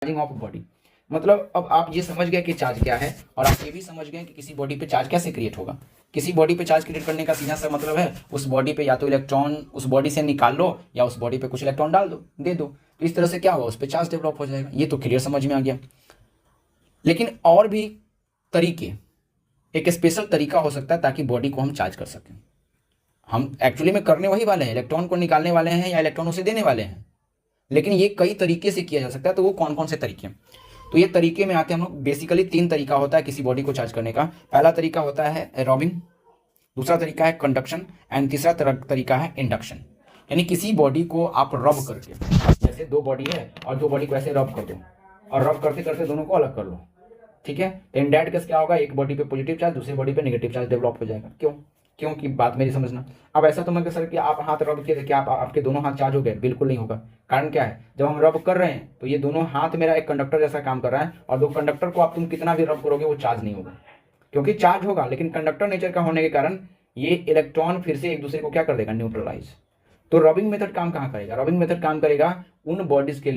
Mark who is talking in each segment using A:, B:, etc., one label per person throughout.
A: Charging of body. मतलब अब आप ये समझ गए कि चार्ज क्या है, और आप ये भी समझ गए कि किसी बॉडी पे चार्ज कैसे क्रिएट होगा। किसी बॉडी पे चार्ज क्रिएट करने का सीधा सा मतलब है उस बॉडी पे या तो इलेक्ट्रॉन उस बॉडी से निकाल लो या उस बॉडी पे कुछ इलेक्ट्रॉन डाल दो, दे दो, तो इस तरह से क्या होगा, उस पर चार्ज डेवलप हो जाएगा। ये तो क्लियर समझ में आ गया। लेकिन और भी तरीके, एक स्पेशल तरीका हो सकता है ताकि बॉडी को हम चार्ज कर सकें। हम एक्चुअली में करने वही वाले हैं, इलेक्ट्रॉन को निकालने वाले हैं या इलेक्ट्रॉन उसे देने वाले हैं, लेकिन ये कई तरीके से किया जा सकता है। तो वो कौन कौन से तरीके हैं, तो ये तरीके में आते हैं हम लोग। बेसिकली 3 तरीका होता है किसी बॉडी को चार्ज करने का। पहला तरीका होता है रॉबिंग, दूसरा तरीका है कंडक्शन, एंड तीसरा तरीका है इंडक्शन। यानी किसी बॉडी को आप रब करके, जैसे 2 बॉडी है और 2 बॉडी को ऐसे रब कर दो और रब करते करते दोनों को अलग कर लो, ठीक है। तो इन दैट केस क्या होगा, एक बॉडी पे पॉजिटिव चार्ज, दूसरी बॉडी पे नेगेटिव चार्ज डेवलप हो जाएगा। क्यों की बात मेरी समझना। अब ऐसा तो मत कर सर कि आप हाथ रब किए थे क्या आपके दोनों हाथ चार्ज हो गए, बिल्कुल नहीं होगा। कारण क्या है, जब हम रब कर रहे हैं तो ये दोनों हाथ मेरा एक कंडक्टर जैसा काम कर रहा है, और 2 कंडक्टर को आप तुम कितना भी रब करोगे वो चार्ज नहीं होगा, क्योंकि चार्ज होगा लेकिन कंडक्टर नेचर का होने के कारण ये इलेक्ट्रॉन फिर से एक दूसरे को क्या कर देगा, न्यूट्रलाइज। तो रबिंग मेथड काम कहाँ करेगा, रबिंग मेथड काम करेगा उन बॉडीज के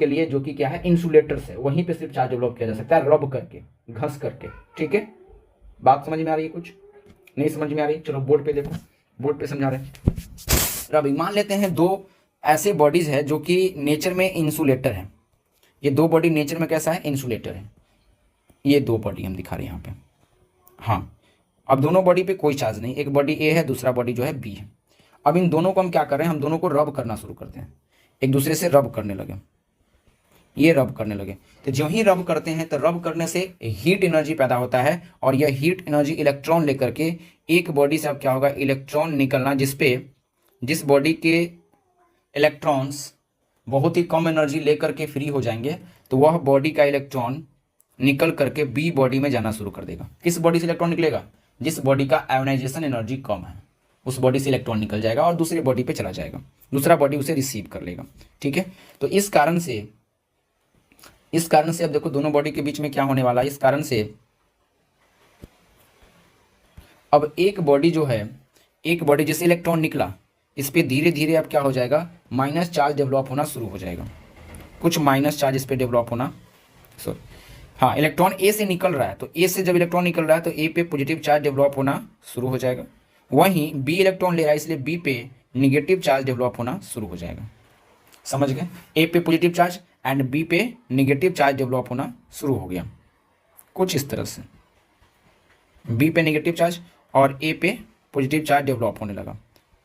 A: लिए जो कि क्या है, इंसुलेटर्स है, वहीं पे सिर्फ चार्ज डेवलप किया जा सकता है रब करके, घस करके। ठीक है, बात समझ में आ रही है, कुछ नहीं समझ में आ रही, चलो बोर्ड पे देखो, बोर्ड पे समझा रहे हैं। रबिंग, मान लेते हैं 2 ऐसे बॉडीज है जो कि नेचर में इंसुलेटर है। ये 2 बॉडी नेचर में कैसा है, इंसुलेटर है। ये 2 बॉडी हम दिखा रहे हैं यहाँ पे। हाँ, अब दोनों बॉडी पे कोई चार्ज नहीं, एक बॉडी ए है, दूसरा बॉडी जो है बी है। अब इन दोनों को हम क्या कर रहे हैं, हम दोनों को रब करना शुरू करते हैं, एक दूसरे से रब करने लगे, ये रब करने लगे। तो जो ही रब करते हैं तो रब करने से हीट एनर्जी पैदा होता है, और यह हीट एनर्जी इलेक्ट्रॉन लेकर के एक बॉडी से अब क्या होगा, इलेक्ट्रॉन निकलना, जिस बॉडी के इलेक्ट्रॉन्स बहुत ही कम एनर्जी लेकर के फ्री हो जाएंगे, तो वह बॉडी का इलेक्ट्रॉन निकल करके बी बॉडी में जाना शुरू कर देगा। किस बॉडी से इलेक्ट्रॉन निकलेगा, जिस बॉडी का आयोनाइजेशन एनर्जी कम है, उस बॉडी से इलेक्ट्रॉन निकल जाएगा और दूसरी बॉडी पे चला जाएगा, दूसरा बॉडी उसे रिसीव कर लेगा। ठीक है, तो इस कारण से अब देखो दोनों बॉडी के बीच में क्या होने वाला है। इस कारण से अब एक बॉडी जो है, एक बॉडी जैसे इलेक्ट्रॉन निकला, इस पे धीरे धीरे अब क्या हो जाएगा, माइनस चार्ज डेवलप होना शुरू हो जाएगा, कुछ माइनस चार्ज इस पे डेवलप होना। सॉरी, हाँ, इलेक्ट्रॉन ए से निकल रहा है, तो ए से जब इलेक्ट्रॉन निकल रहा है तो ए पे पॉजिटिव चार्ज डेवलप होना शुरू हो जाएगा। वहीं बी इलेक्ट्रॉन ले रहा है, इसलिए बी पे निगेटिव चार्ज डेवलप होना शुरू हो जाएगा। समझ गए, ए पे पॉजिटिव चार्ज एंड बी पे निगेटिव चार्ज डेवलप होना शुरू हो गया, कुछ इस तरह से। बी पे निगेटिव चार्ज और ए पे पॉजिटिव चार्ज डेवलप होने लगा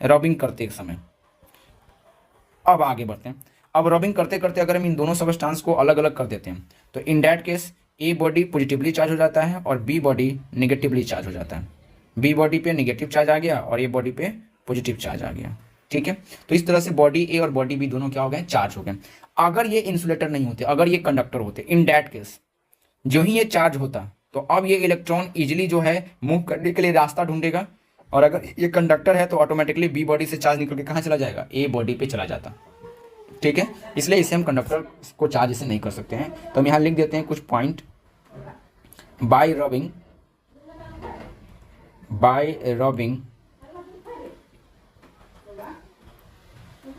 A: रबिंग करते एक समय। अब आगे बढ़ते हैं। अब रबिंग करते करते अगर हम इन दोनों सबस्टांस को अलग अलग कर देते हैं तो in that case a body positively charge हो जाता है और बी बॉडी निगेटिवली चार्ज हो जाता है। बी बॉडी पे निगेटिव चार्ज आ गया और ए बॉडी पे पॉजिटिव चार्ज आ गया। ठीक है, तो इस तरह से बॉडी ए और बॉडी बी दोनों क्या हो गए, चार्ज हो गए। अगर ये इंसुलेटर नहीं होते, अगर ये कंडक्टर होते, इन दैट केस जो ही ये चार्ज होता तो अब ये इलेक्ट्रॉन इजिली जो है मूव करने के लिए रास्ता ढूंढेगा, और अगर ये कंडक्टर है तो ऑटोमेटिकली बी बॉडी से चार्ज निकल के कहाँ चला जाएगा, ए बॉडी पे चला जाता। ठीक है, इसलिए इसे हम कंडक्टर को चार्ज इसे नहीं कर सकते हैं। तो हम यहाँ लिख देते हैं कुछ point. Bye rubbing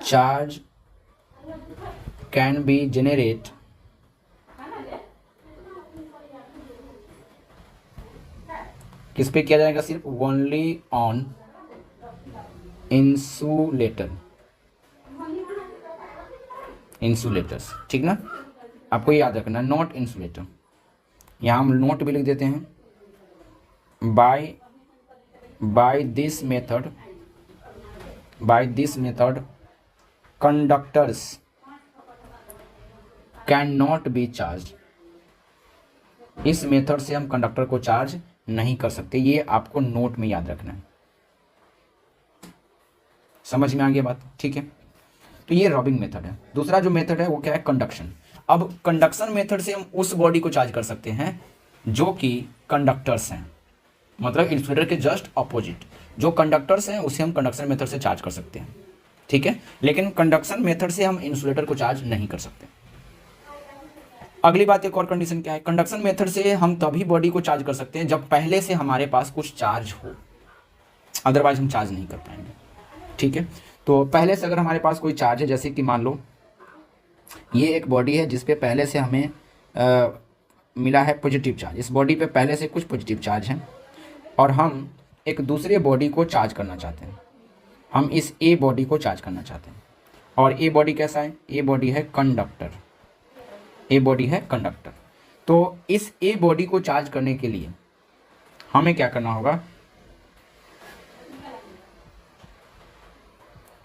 A: charge can be generate किस पे किया जाएगा, सिर्फ ओनली ऑन इंसुलेटर्स। ठीक ना, आपको याद रखना, नॉट इंसुलेटर। यहाँ हम नोट भी लिख देते हैं, by this method conductors can not be charge. इस मेथड से हम कंडक्टर को चार्ज नहीं कर सकते, ये आपको नोट में याद रखना है। समझ में आ गया बात, ठीक है। तो ये रबिंग मेथड है। दूसरा जो मेथड है वो क्या है, कंडक्शन। अब कंडक्शन मेथड से हम उस बॉडी को चार्ज कर सकते हैं जो कि कंडक्टर्स हैं, मतलब इंसुलेटर के जस्ट अपोजिट जो कंडक्टर्स हैं उसे हम कंडक्शन मेथड से चार्ज कर सकते हैं। ठीक है, लेकिन कंडक्शन मेथड से हम इंसुलेटर को चार्ज नहीं कर सकते। अगली बात, एक और कंडीशन क्या है, कंडक्शन मेथड से हम तभी बॉडी को चार्ज कर सकते हैं जब पहले से हमारे पास कुछ चार्ज हो, अदरवाइज हम चार्ज नहीं कर पाएंगे। ठीक है, तो पहले से अगर हमारे पास कोई चार्ज है, जैसे कि मान लो ये एक बॉडी है जिस पे पहले से हमें मिला है पॉजिटिव चार्ज। इस बॉडी पे पहले से कुछ पॉजिटिव चार्ज हैं और हम एक दूसरे बॉडी को चार्ज करना चाहते हैं। हम इस ए बॉडी को चार्ज करना चाहते हैं और ए बॉडी कैसा है? ए बॉडी है कंडक्टर। ए बॉडी है कंडक्टर। तो इस ए बॉडी को चार्ज करने के लिए हमें क्या करना होगा?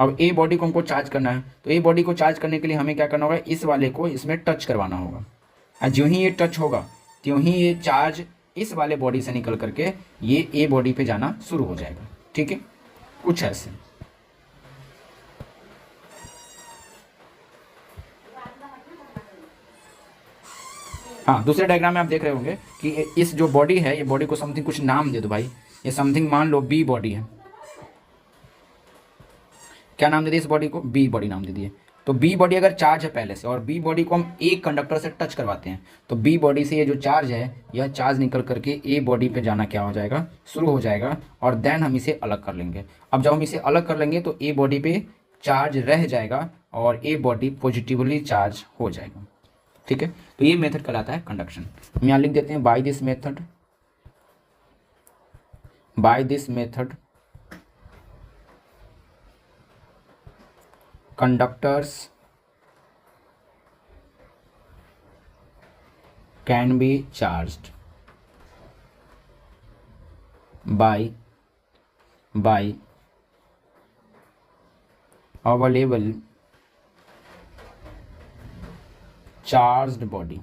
A: अब ए बॉडी को हमको चार्ज करना है, तो ए बॉडी को चार्ज करने के लिए हमें क्या करना होगा? इस वाले को इसमें टच करवाना होगा और जो ही ये टच होगा त्यों ही ये चार्ज इस वाले बॉडी से निकल करके ये ए बॉडी पे जाना शुरू हो जाएगा। ठीक है, कुछ ऐसे। हाँ, दूसरे डायग्राम में आप देख रहे होंगे कि इस जो बॉडी है, ये बॉडी को समथिंग कुछ नाम दे दो भाई। ये समथिंग मान लो बी बॉडी है। क्या नाम दे दिए इस बॉडी को? बी बॉडी नाम दे दिए। तो बी बॉडी अगर चार्ज है पहले से और बी बॉडी को हम एक कंडक्टर से टच करवाते हैं तो बी बॉडी से ये जो चार्ज है, यह चार्ज निकल करके ए बॉडी पे जाना क्या हो जाएगा? शुरू हो जाएगा और देन हम इसे अलग कर लेंगे। अब जब हम इसे अलग कर लेंगे तो ए बॉडी पे चार्ज रह जाएगा और ए बॉडी पॉजिटिवली चार्ज हो जाएगा। ठीक है, तो ये मेथड कहलाता है कंडक्शन। हम यहाँ लिख देते हैं by this method conductors can be charged by available charged body।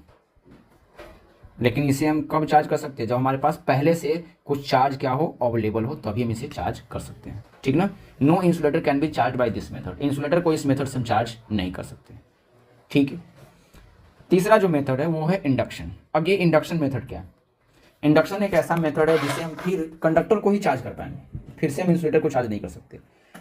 A: लेकिन इसे हम कब चार्ज कर सकते हैं? जब हमारे पास पहले से कुछ चार्ज क्या हो? अवेलेबल हो, तभी हम इसे चार्ज कर सकते हैं। ठीक ना? No insulator can be charge by this method. Insulator को इस मेथड से हम चार्ज नहीं कर सकते। ठीक है, तीसरा जो मेथड है वो है इंडक्शन। अब ये इंडक्शन मेथड क्या है? इंडक्शन एक ऐसा मेथड है जिससे हम फिर कंडक्टर को ही चार्ज कर पाएंगे, फिर से हम इंसुलेटर को चार्ज नहीं कर सकते।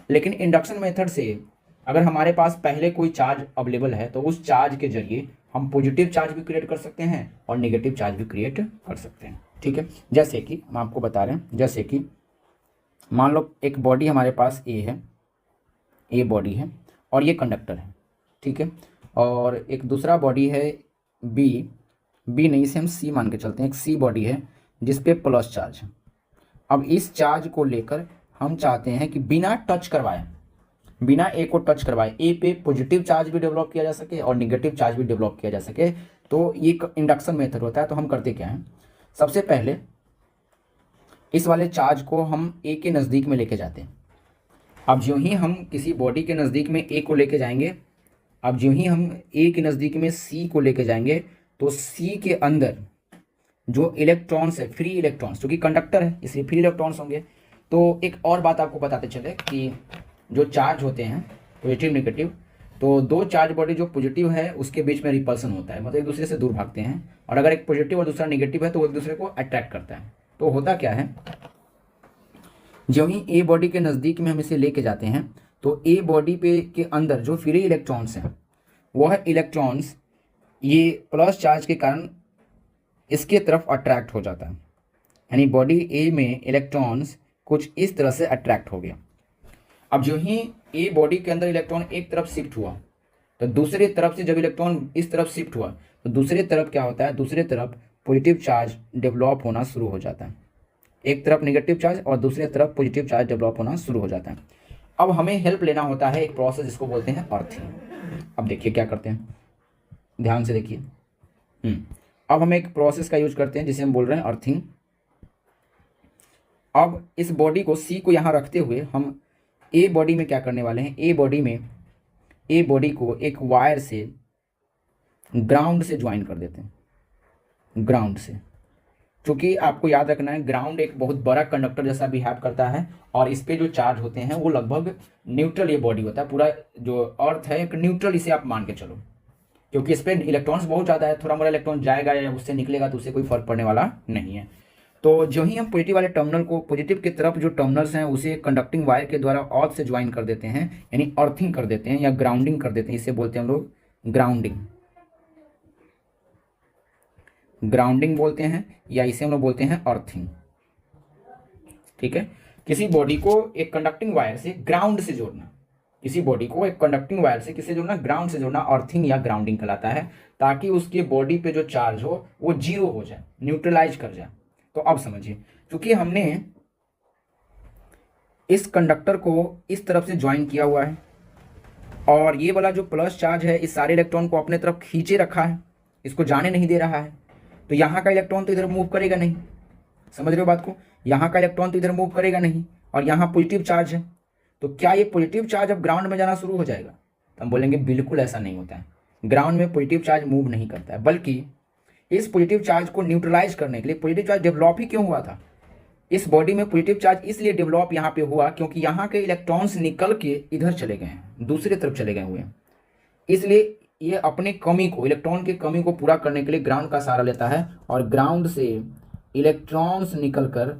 A: लेकिन इंडक्शन मेथड से अगर हमारे पास पहले कोई चार्ज अवेलेबल है तो उस चार्ज के जरिए हम पॉजिटिव चार्ज भी क्रिएट कर सकते हैं और नेगेटिव चार्ज भी क्रिएट कर सकते हैं। ठीक है, जैसे कि हम आपको बता रहे हैं, जैसे कि मान लो एक बॉडी हमारे पास ए है, ए बॉडी है और ये कंडक्टर है। ठीक है, और एक दूसरा बॉडी है बी नहीं, इसे हम सी मान के चलते हैं। एक सी बॉडी है जिस पे प्लस चार्ज है। अब इस चार्ज को लेकर हम चाहते हैं कि बिना टच करवाए, बिना ए को टच करवाए ए पे पॉजिटिव चार्ज भी डेवलप किया जा सके और नेगेटिव चार्ज भी डेवलप किया जा सके। तो ये इंडक्शन मेथड होता है। तो हम करते क्या हैं? सबसे पहले इस वाले चार्ज को हम ए के नज़दीक में लेके जाते हैं। अब जो ही हम किसी बॉडी के नज़दीक में ए को लेके जाएंगे, अब जो ही हम ए के नज़दीक में सी को लेके जाएंगे तो सी के अंदर जो इलेक्ट्रॉन्स है, फ्री इलेक्ट्रॉन्स, क्योंकि कंडक्टर है इसलिए फ्री इलेक्ट्रॉन्स होंगे। तो एक और बात आपको बताते चले कि जो चार्ज होते हैं पॉजिटिव नेगेटिव, तो दो चार्ज बॉडी जो पॉजिटिव है उसके बीच में रिपल्सन होता है, मतलब एक दूसरे से दूर भागते हैं। और अगर एक पॉजिटिव और दूसरा नेगेटिव है तो वो एक दूसरे को अट्रैक्ट करता है। तो होता क्या है, जो ही ए बॉडी के नज़दीक में हम इसे लेके जाते हैं तो ए बॉडी पे के अंदर जो फ्री इलेक्ट्रॉन्स हैं वह इलेक्ट्रॉन्स ये प्लस चार्ज के कारण इसके तरफ अट्रैक्ट हो जाता है। यानी बॉडी ए में इलेक्ट्रॉन्स कुछ इस तरह से अट्रैक्ट हो गया। अब जो ही ए बॉडी के अंदर इलेक्ट्रॉन एक तरफ शिफ्ट हुआ तो दूसरी तरफ से जब इलेक्ट्रॉन इस तरफ शिफ्ट हुआ तो दूसरी तरफ क्या होता है? दूसरी तरफ पॉजिटिव चार्ज डेवलप होना शुरू हो जाता है। एक तरफ नेगेटिव चार्ज और दूसरी तरफ पॉजिटिव चार्ज डेवलप होना शुरू हो जाता है। अब हमें हेल्प लेना होता है एक प्रोसेस जिसको बोलते हैं अर्थिंग। अब देखिए क्या करते हैं, ध्यान से देखिए। अब हम एक प्रोसेस का यूज करते हैं जिसे हम बोल रहे हैं अर्थिंग। अब इस बॉडी को सी को यहाँ रखते हुए हम ए बॉडी में क्या करने वाले हैं? ए बॉडी को एक वायर से ग्राउंड से ज्वाइन कर देते हैं, ग्राउंड से। क्योंकि आपको याद रखना है ग्राउंड एक बहुत बड़ा कंडक्टर जैसा बिहेव करता है और इस पे जो चार्ज होते हैं वो लगभग न्यूट्रल ये बॉडी होता है। पूरा जो अर्थ है एक न्यूट्रल, इसे आप मान के चलो, क्योंकि इस पे इलेक्ट्रॉन्स बहुत ज़्यादा है। थोड़ा मोड़ा इलेक्ट्रॉन जाएगा या उससे निकलेगा तो उससे कोई फर्क पड़ने वाला नहीं है। तो जो ही हम पॉजिटिव वाले टर्मिनल को, पॉजिटिव की तरफ जो टर्मिनल्स हैं उसे कंडक्टिंग वायर के द्वारा अर्थ से ज्वाइन कर देते हैं, यानी अर्थिंग कर देते हैं या ग्राउंडिंग कर देते हैं। इसे बोलते हैं हम लोग ग्राउंडिंग, ग्राउंडिंग बोलते हैं या इसे हम लोग बोलते हैं अर्थिंग। ठीक है, किसी बॉडी को एक कंडक्टिंग वायर से ग्राउंड से जोड़ना, किसी बॉडी को एक कंडक्टिंग वायर से किसी जोड़ना, ग्राउंड से जोड़ना अर्थिंग या ग्राउंडिंग कहलाता है, ताकि उसके बॉडी पे जो चार्ज हो वो जीरो हो जाए, न्यूट्रलाइज कर जाए। तो अब समझिए, क्योंकि हमने इस कंडक्टर को इस तरफ से ज्वाइन किया हुआ है और ये वाला जो प्लस चार्ज है इस सारे इलेक्ट्रॉन को अपने तरफ खींचे रखा है, इसको जाने नहीं दे रहा है, तो यहाँ का इलेक्ट्रॉन तो इधर मूव करेगा नहीं। समझ रहे हो बात को? यहाँ का इलेक्ट्रॉन तो इधर मूव करेगा नहीं और यहाँ पॉजिटिव चार्ज है, तो क्या ये पॉजिटिव चार्ज अब ग्राउंड में जाना शुरू हो जाएगा? तो हम बोलेंगे बिल्कुल ऐसा नहीं होता है। ग्राउंड में पॉजिटिव चार्ज मूव नहीं करता है, बल्कि इस पॉजिटिव चार्ज को न्यूट्रलाइज करने के लिए पॉजिटिव चार्ज डेवलप ही क्यों हुआ था? इस बॉडी में पॉजिटिव चार्ज इसलिए डेवलप यहाँ पे हुआ क्योंकि यहाँ के इलेक्ट्रॉन्स निकल के इधर चले गए हैं, दूसरी तरफ चले गए हुए हैं। इसलिए ये अपने कमी को, इलेक्ट्रॉन की कमी को पूरा करने के लिए ग्राउंड का सहारा लेता है और ग्राउंड से इलेक्ट्रॉन्स निकलकर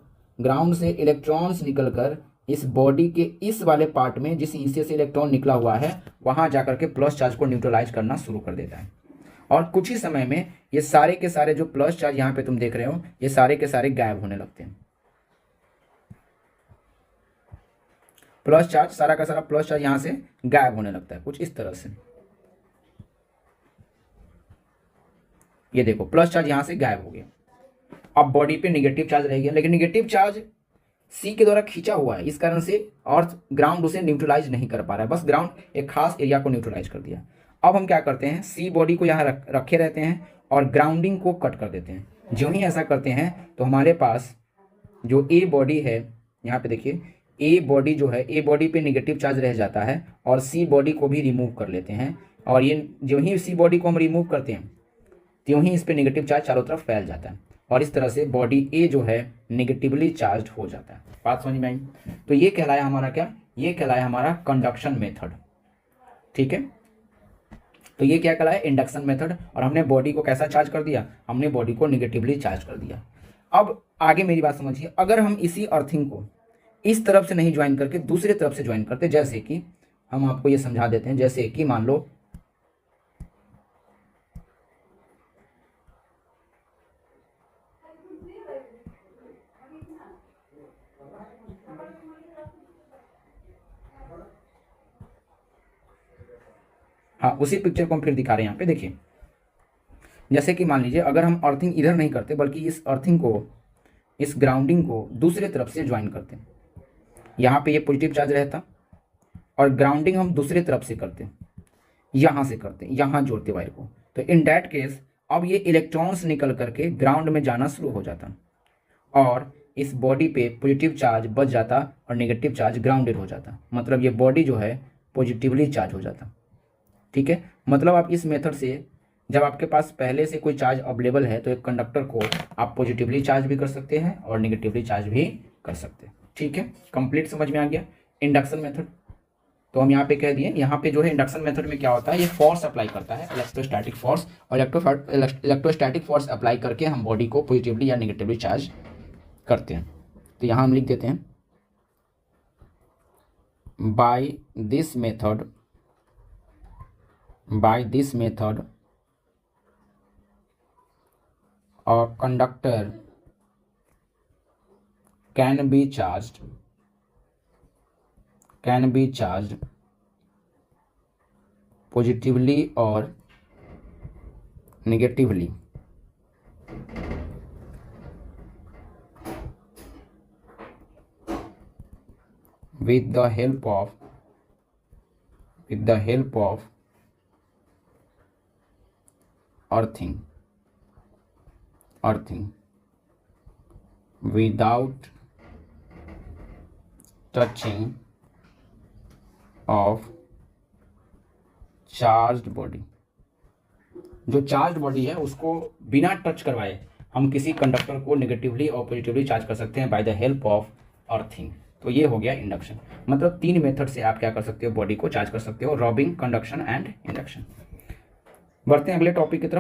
A: इस बॉडी के इस वाले पार्ट में जिस हिस्से से इलेक्ट्रॉन निकला हुआ है वहां जाकर के प्लस चार्ज को न्यूट्रलाइज करना शुरू कर देता है। और कुछ ही समय में ये सारे के सारे जो प्लस चार्ज यहाँ पे तुम देख रहे हो, ये सारे के सारे गायब होने लगते हैं। प्लस चार्ज, सारा का सारा प्लस चार्ज यहाँ से गायब होने लगता है, कुछ इस तरह से। ये देखो, प्लस चार्ज यहाँ से गायब हो गया। अब बॉडी पे निगेटिव चार्ज रह गया, लेकिन निगेटिव चार्ज सी के द्वारा खींचा हुआ है, इस कारण से अर्थ ग्राउंड उसे न्यूट्रलाइज नहीं कर पा रहा है, बस ग्राउंड एक खास एरिया को न्यूट्रलाइज कर दिया। अब हम क्या करते हैं, सी बॉडी को यहाँ रखे रहते हैं और ग्राउंडिंग को कट कर देते हैं। जो ही ऐसा करते हैं तो हमारे पास जो ए बॉडी है, यहाँ पे देखिए ए बॉडी जो है, ए बॉडी पे निगेटिव चार्ज रह जाता है और सी बॉडी को भी रिमूव कर लेते हैं। और ये जो ही सी बॉडी को हम रिमूव करते हैं त्यों ही इस पे निगेटिव चार्ज चारों तरफ फैल जाता है और इस तरह से बॉडी ए जो है निगेटिवली चार्ज हो जाता है। बात समझ में आई? तो ये कहलाया हमारा क्या? ये कहलाया हमारा कंडक्शन मेथड। ठीक है, तो ये क्या कहलाया? Induction method. और हमने बॉडी को कैसा चार्ज कर दिया? हमने बॉडी को निगेटिवली चार्ज कर दिया। अब आगे मेरी बात समझिए, अगर हम इसी अर्थिंग को इस तरफ से नहीं ज्वाइन करके दूसरी तरफ से ज्वाइन करते, जैसे कि हम आपको ये समझा देते हैं, जैसे कि मान लो हाँ, उसी पिक्चर को हम फिर दिखा रहे हैं यहाँ पे। देखिए, जैसे कि मान लीजिए अगर हम अर्थिंग इधर नहीं करते बल्कि इस अर्थिंग को, इस ग्राउंडिंग को दूसरे तरफ से ज्वाइन करते, यहाँ पे ये पॉजिटिव चार्ज रहता और ग्राउंडिंग हम दूसरे तरफ से करते, यहाँ से करते, यहाँ जोड़ते वायर को, तो इन डैट केस अब ये इलेक्ट्रॉन्स निकल करके ग्राउंड में जाना शुरू हो जाता और इस बॉडी पे पॉजिटिव चार्ज बच जाता और नेगेटिव चार्ज ग्राउंडेड हो जाता। मतलब ये बॉडी जो है पॉजिटिवली चार्ज हो जाता। ठीक है, मतलब आप इस मेथड से, जब आपके पास पहले से कोई चार्ज अवेलेबल है तो एक कंडक्टर को आप पॉजिटिवली चार्ज भी कर सकते हैं और नेगेटिवली चार्ज भी कर सकते हैं। ठीक है, कंप्लीट समझ में आ गया इंडक्शन मेथड। तो हम यहाँ पे कह दिए, यहाँ पे जो है इंडक्शन मेथड में क्या होता है, ये फोर्स अप्लाई करता है, इलेक्ट्रोस्टैटिक फोर्स, और इलेक्ट्रोस्टैटिक फोर्स अप्लाई करके हम बॉडी को पॉजिटिवली या नेगेटिवली चार्ज करते हैं। तो यहाँ हम लिख देते हैं, by this method a conductor can be charged positively or negatively with the help of earthing without touching of charged body. जो चार्ज्ड बॉडी है उसको बिना टच करवाए हम किसी कंडक्टर को नेगेटिवली और पॉजिटिवली चार्ज कर सकते हैं by the help of earthing. तो ये हो गया इंडक्शन। मतलब 3 मेथड से आप क्या कर सकते हो, बॉडी को चार्ज कर सकते हो, रॉबिंग, कंडक्शन एंड इंडक्शन। बढ़ते हैं अगले टॉपिक की तरफ।